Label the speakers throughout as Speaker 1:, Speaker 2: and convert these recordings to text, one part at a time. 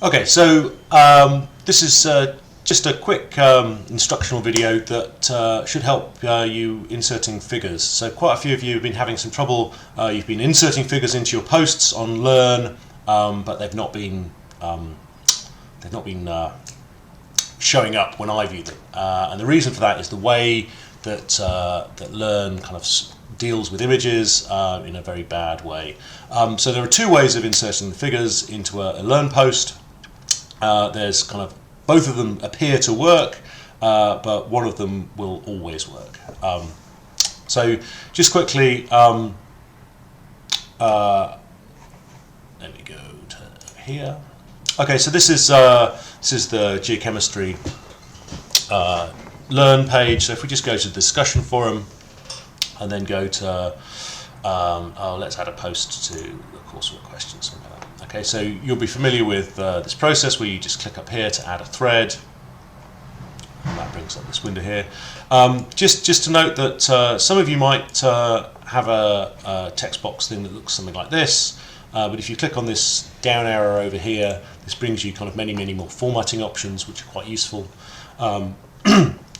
Speaker 1: Okay, so this is just a quick instructional video that should help you inserting figures. So quite a few of you have been having some trouble. You've been inserting figures into your posts on Learn, but they've not been showing up when I view them. And the reason for that is the way that that Learn kind of deals with images in a very bad way. So there are two ways of inserting the figures into a Learn post. There's kind of both of them appear to work, but one of them will always work. So just quickly, let me go to here. Okay, so this is the geochemistry Learn page. So if we just go to the discussion forum and then go to let's add a post to the coursework questions. Something like that. Okay, so you'll be familiar with this process where you just click up here to add a thread, and that brings up this window here. Just to note that some of you might have a text box thing that looks something like this, but if you click on this down arrow over here, this brings you kind of many more formatting options, which are quite useful.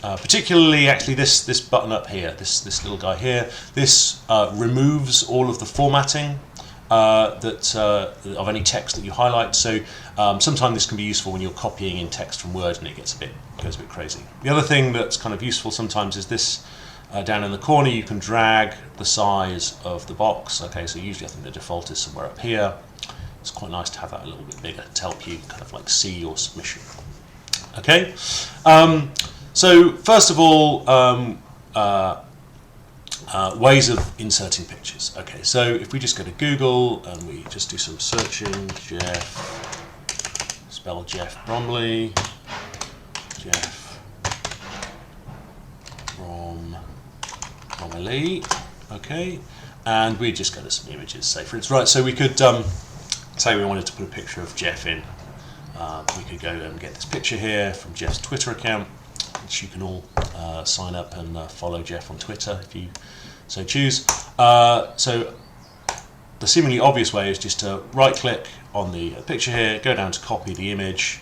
Speaker 1: Particularly, actually, this button up here, this little guy here, this removes all of the formatting of any text that you highlight. So sometimes this can be useful when you're copying in text from Word and it goes a bit crazy. The other thing that's kind of useful sometimes is this down in the corner. You can drag the size of the box. Okay, so usually I think the default is somewhere up here. It's quite nice to have that a little bit bigger to help you kind of like see your submission. Okay, so first of all, ways of inserting pictures. Okay, so if we just go to Google and we just do some searching, Jeff, spell Jeff Bromley, Jeff Bromley, okay, and we just go to some images. Say for instance, right, so we could say we wanted to put a picture of Jeff in. We could go and get this picture here from Jeff's Twitter account, which you can all sign up and follow Jeff on Twitter if you so choose. So the seemingly obvious way is just to right click on the picture here, go down to copy the image,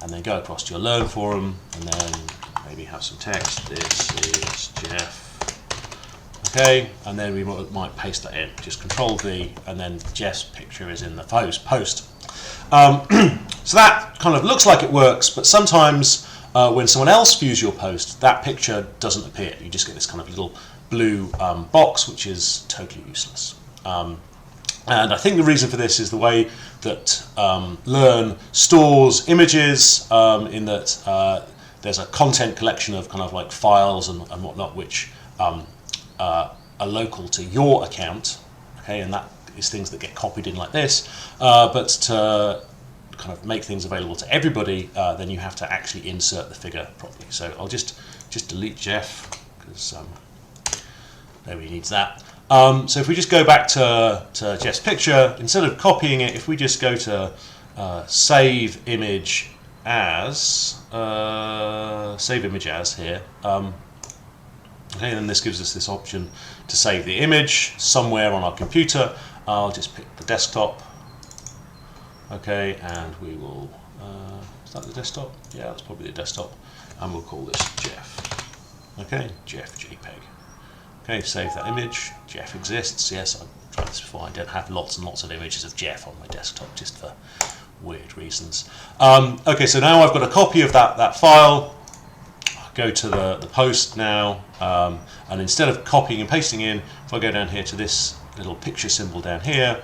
Speaker 1: and then go across to your Learn forum, and then maybe have some text. This is Jeff. Okay, and then we might paste that in. Just Control V, and then Jeff's picture is in the post. So that kind of looks like it works, but sometimes when someone else views your post, that picture doesn't appear. You just get this kind of little blue box, which is totally useless. And I think the reason for this is the way that Learn stores images, in that there's a content collection of kind of like files and whatnot, which are local to your account. Okay, and that is things that get copied in like this, but to kind of make things available to everybody, then you have to actually insert the figure properly. So I'll just delete Jeff, because nobody needs that. So if we just go back to Jeff's picture, instead of copying it, if we just go to save image as here, okay, then this gives us this option to save the image somewhere on our computer. I'll just pick the desktop. Okay, and we will, is that the desktop? Yeah, that's probably the desktop. And we'll call this Jeff. Okay, Jeff JPEG. Okay, save that image. Jeff exists. Yes, I've tried this before. I don't have lots and lots of images of Jeff on my desktop just for weird reasons. Okay, so now I've got a copy of that file. I'll go to the post now, and instead of copying and pasting in, if I go down here to this little picture symbol down here,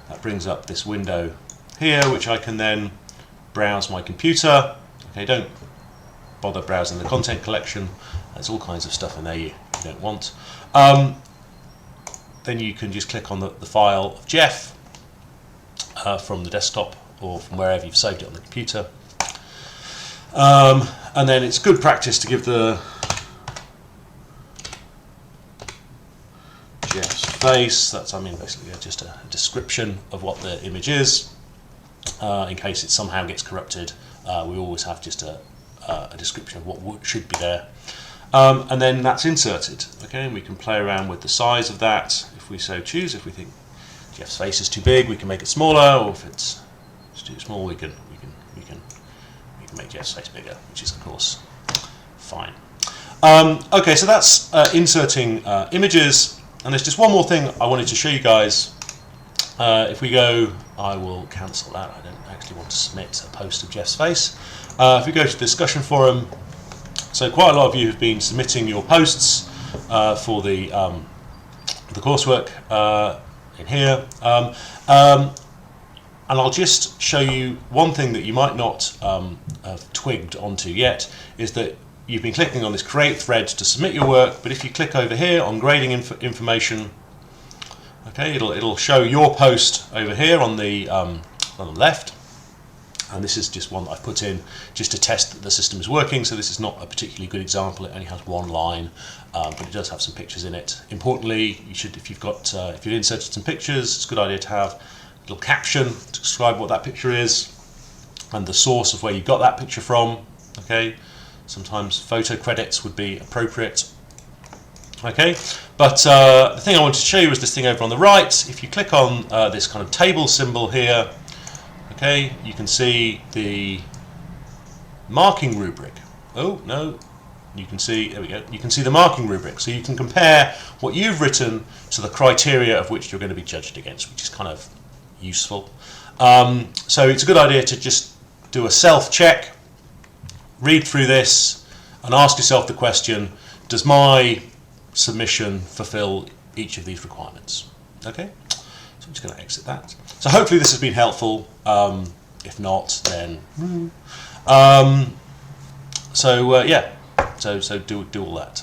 Speaker 1: that brings up this window here, which I can then browse my computer. Okay, don't bother browsing the content collection. There's all kinds of stuff in there you don't want. Then you can just click on the file of Jeff from the desktop or from wherever you've saved it on the computer. And then it's good practice to give the Jeff's face. That's, I mean, basically just a description of what the image is. In case it somehow gets corrupted, we always have just a description of what should be there. And then that's inserted. Okay, and we can play around with the size of that if we so choose. If we think Jeff's face is too big, we can make it smaller, or if it's too small, we can we can make Jeff's face bigger, which is of course fine. Okay, so that's inserting images, and there's just one more thing I wanted to show you guys. If we go, I will cancel that. I don't actually want to submit a post of Jeff's face. If we go to the discussion forum, so quite a lot of you have been submitting your posts for the coursework in here, and I'll just show you one thing that you might not have twigged onto yet, is that you've been clicking on this create thread to submit your work, but if you click over here on grading information, okay, it'll show your post over here on the left, and this is just one that I've put in just to test that the system is working. So this is not a particularly good example. It only has one line, but it does have some pictures in it. Importantly, you should, if you've inserted some pictures, it's a good idea to have a little caption to describe what that picture is and the source of where you got that picture from. Okay, sometimes photo credits would be appropriate. Okay, but the thing I wanted to show you is this thing over on the right. If you click on this kind of table symbol here, okay, you can see the marking rubric. Oh no, you can see, there we go, you can see the marking rubric. So you can compare what you've written to the criteria of which you're going to be judged against, which is kind of useful. So it's a good idea to just do a self-check, read through this and ask yourself the question, does my submission fulfill each of these requirements? Okay, so I'm just going to exit that. So hopefully this has been helpful. If not, then yeah, so do all that.